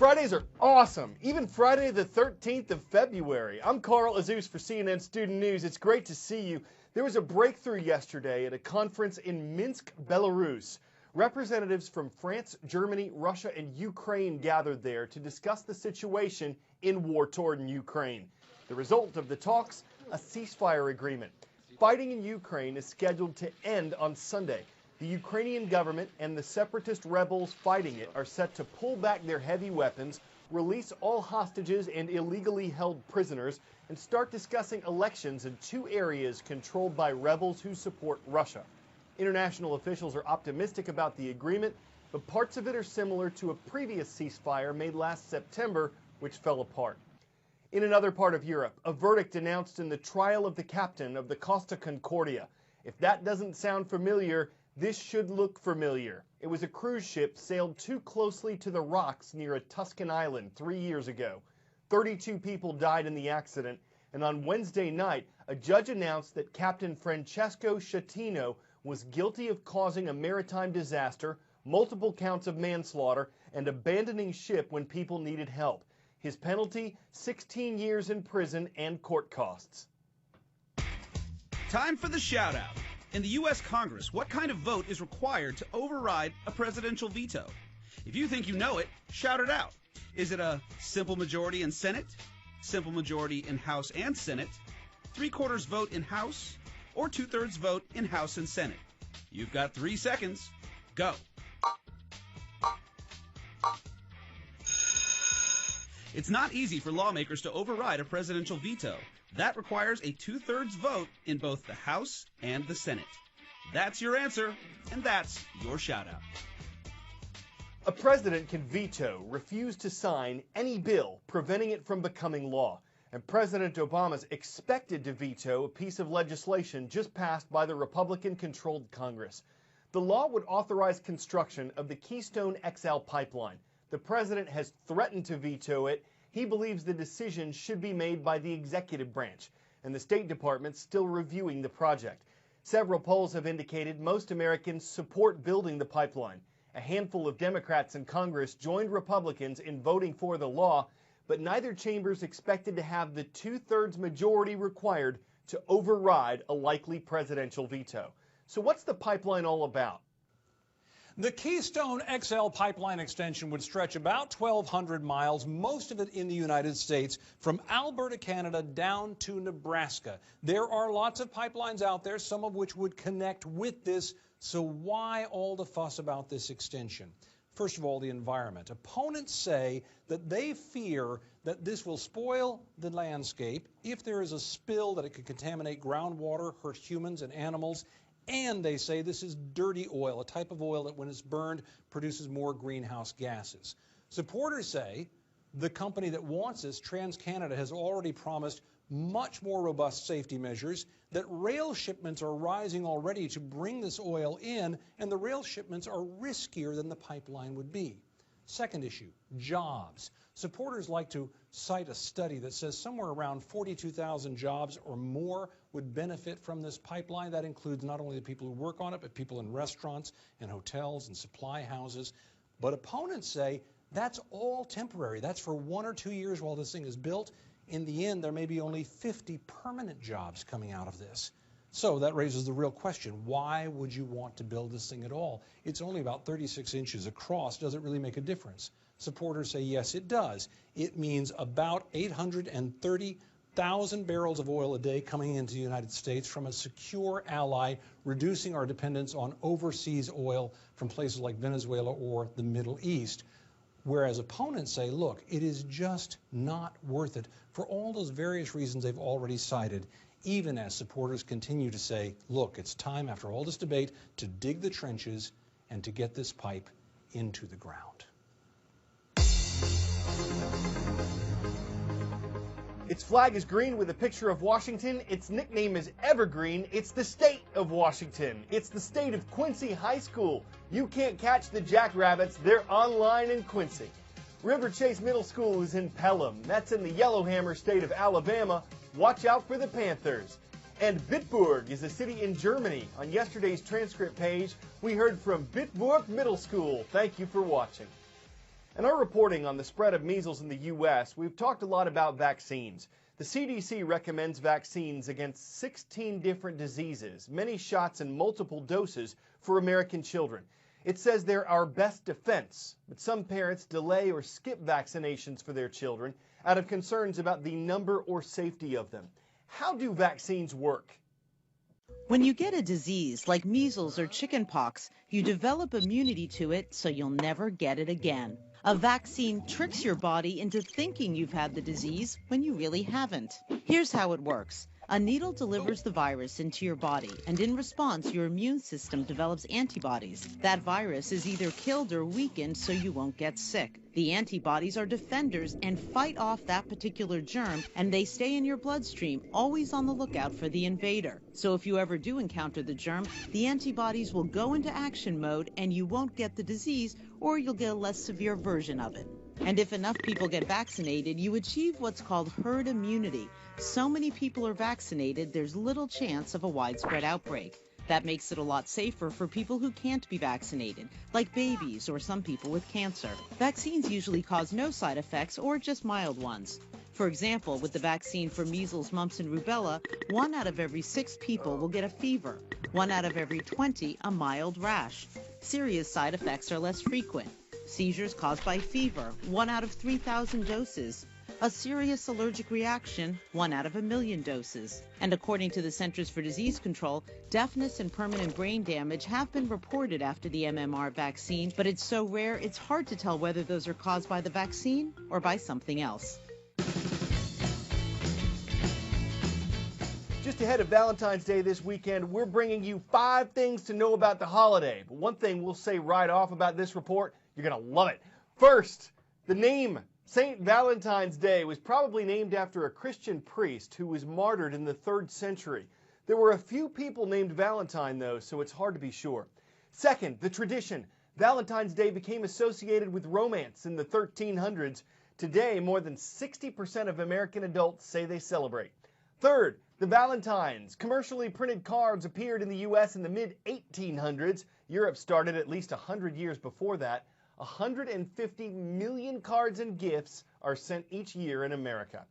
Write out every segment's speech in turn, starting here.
Fridays are awesome, even Friday the 13th of February. I'm Carl Azus for CNN Student News. It's great to see you. There was a breakthrough yesterday at a conference in Minsk, Belarus. Representatives from France, Germany, Russia, and Ukraine gathered there to discuss the situation in war-torn Ukraine. The result of the talks, a ceasefire agreement. Fighting in Ukraine is scheduled to end on Sunday. The Ukrainian government and the separatist rebels fighting it are set to pull back their heavy weapons, release all hostages and illegally held prisoners, and start discussing elections in two areas controlled by rebels who support Russia. International officials are optimistic about the agreement, but parts of it are similar to a previous ceasefire made last September, which fell apart. In another part of Europe, a verdict announced in the trial of the captain of the Costa Concordia. If that doesn't sound familiar, this should look familiar. It was a cruise ship sailed too closely to the rocks near a Tuscan island 3 years ago. 32 people died in the accident, and on Wednesday night, a judge announced that Captain Francesco Schettino was guilty of causing a maritime disaster, multiple counts of manslaughter, and abandoning ship when people needed help. His penalty, 16 years in prison and court costs. Time for the shout-out. In the U.S. Congress, what kind of vote is required to override a presidential veto? If you think you know it, shout it out. Is it a simple majority in Senate, simple majority in House and Senate, 3/4 vote in House, or 2/3 vote in House and Senate? You've got 3 seconds. Go. It's not easy for lawmakers to override a presidential veto. That requires a 2/3 vote in both the House and the Senate. That's your answer, and that's your shout-out. A president can veto, refuse to sign any bill, preventing it from becoming law. And President Obama's expected to veto a piece of legislation just passed by the Republican-controlled Congress. The law would authorize construction of the Keystone XL pipeline. The president has threatened to veto it. He believes the decision should be made by the executive branch, and the State Department's still reviewing the project. Several polls have indicated most Americans support building the pipeline. A handful of Democrats in Congress joined Republicans in voting for the law, but neither chamber's expected to have the 2/3 majority required to override a likely presidential veto. So what's the pipeline all about? The Keystone XL pipeline extension would stretch about 1,200 miles, most of it in the United States, from Alberta, Canada, down to Nebraska. There are lots of pipelines out there, some of which would connect with this. So why all the fuss about this extension? First of all, the environment. Opponents say that they fear that this will spoil the landscape. If there is a spill, that it could contaminate groundwater, hurt humans and animals. And they say this is dirty oil, a type of oil that when it's burned produces more greenhouse gases. Supporters say the company that wants this, TransCanada, has already promised much more robust safety measures, that rail shipments are rising already to bring this oil in, and the rail shipments are riskier than the pipeline would be. Second issue, jobs. Supporters like to cite a study that says somewhere around 42,000 jobs or more would benefit from this pipeline. That includes not only the people who work on it, but people in restaurants and hotels and supply houses. But opponents say that's all temporary. That's for 1 or 2 years while this thing is built. In the end, there may be only 50 permanent jobs coming out of this. So that raises the real question, why would you want to build this thing at all? It's only about 36 inches across. Does it really make a difference? Supporters say yes, it does. It means about 830,000 barrels of oil a day coming into the United States from a secure ally, reducing our dependence on overseas oil from places like Venezuela or the Middle East. Whereas opponents say, look, it is just not worth it for all those various reasons they've already cited, even as supporters continue to say, look, it's time after all this debate to dig the trenches and to get this pipe into the ground. Its flag is green with a picture of Washington. Its nickname is Evergreen. It's the state of Washington. It's the state of Quincy High School. You can't catch the Jackrabbits. They're online in Quincy. River Chase Middle School is in Pelham. That's in the Yellowhammer state of Alabama. Watch out for the Panthers. And Bitburg is a city in Germany. On yesterday's transcript page, we heard from Bitburg Middle School. Thank you for watching. In our reporting on the spread of measles in the U.S., we've talked a lot about vaccines. The CDC recommends vaccines against 16 different diseases, many shots and multiple doses for American children. It says they're our best defense, but some parents delay or skip vaccinations for their children out of concerns about the number or safety of them. How do vaccines work? When you get a disease like measles or chickenpox, you develop immunity to it so you'll never get it again. A vaccine tricks your body into thinking you've had the disease when you really haven't. Here's how it works. A needle delivers the virus into your body, and in response, your immune system develops antibodies. That virus is either killed or weakened so you won't get sick. The antibodies are defenders and fight off that particular germ, and they stay in your bloodstream, always on the lookout for the invader. So if you ever do encounter the germ, the antibodies will go into action mode and you won't get the disease, or you'll get a less severe version of it. And if enough people get vaccinated, you achieve what's called herd immunity. So many people are vaccinated, there's little chance of a widespread outbreak. That makes it a lot safer for people who can't be vaccinated, like babies or some people with cancer. Vaccines usually cause no side effects or just mild ones. For example, with the vaccine for measles, mumps, and rubella, 1 out of every 6 people will get a fever, 1 out of every 20 a mild rash. Serious side effects are less frequent. Seizures caused by fever, 1 out of 3,000 doses. A serious allergic reaction, 1 out of 1,000,000 doses. And according to the Centers for Disease Control, deafness and permanent brain damage have been reported after the MMR vaccine, but it's so rare it's hard to tell whether those are caused by the vaccine or by something else. Just ahead of Valentine's Day this weekend, we're bringing you 5 things to know about the holiday. But one thing we'll say right off about this report, you're going to love it. First, the name St. Valentine's Day was probably named after a Christian priest who was martyred in the 3rd century. There were a few people named Valentine, though, so it's hard to be sure. Second, the tradition. Valentine's Day became associated with romance in the 1300s. Today, more than 60% of American adults say they celebrate. Third, the Valentines. Commercially printed cards appeared in the U.S. in the mid-1800s. Europe started at least 100 years before that. 150 million cards and gifts are sent each year in America.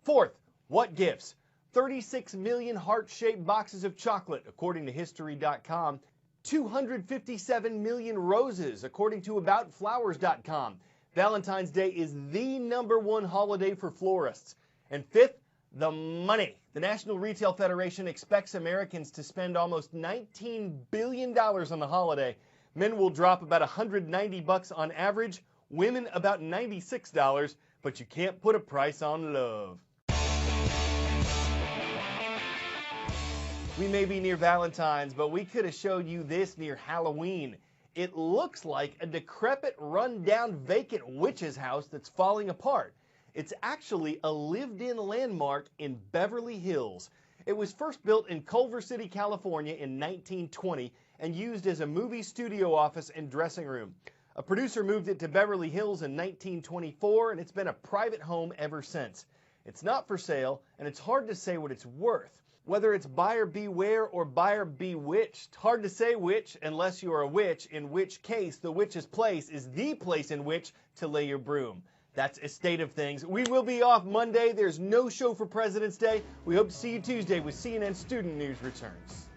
Fourth, what gifts? 36 million heart-shaped boxes of chocolate, according to History.com. 257 million roses, according to AboutFlowers.com. Valentine's Day is the #1 holiday for florists. And fifth, the money. The National Retail Federation expects Americans to spend almost $19 billion on the holiday. Men will drop about $190 on average, women about $96, but you can't put a price on love. We may be near Valentine's, but we could have showed you this near Halloween. It looks like a decrepit, run-down, vacant witch's house that's falling apart. It's actually a lived-in landmark in Beverly Hills. It was first built in Culver City, California in 1920 and used as a movie studio office and dressing room. A producer moved it to Beverly Hills in 1924, and it's been a private home ever since. It's not for sale, and it's hard to say what it's worth. Whether it's buyer beware or buyer bewitched, hard to say which unless you're a witch, in which case the witch's place is the place in which to lay your broom. That's a state of things. We will be off Monday. There's no show for President's Day. We hope to see you Tuesday with CNN Student News returns.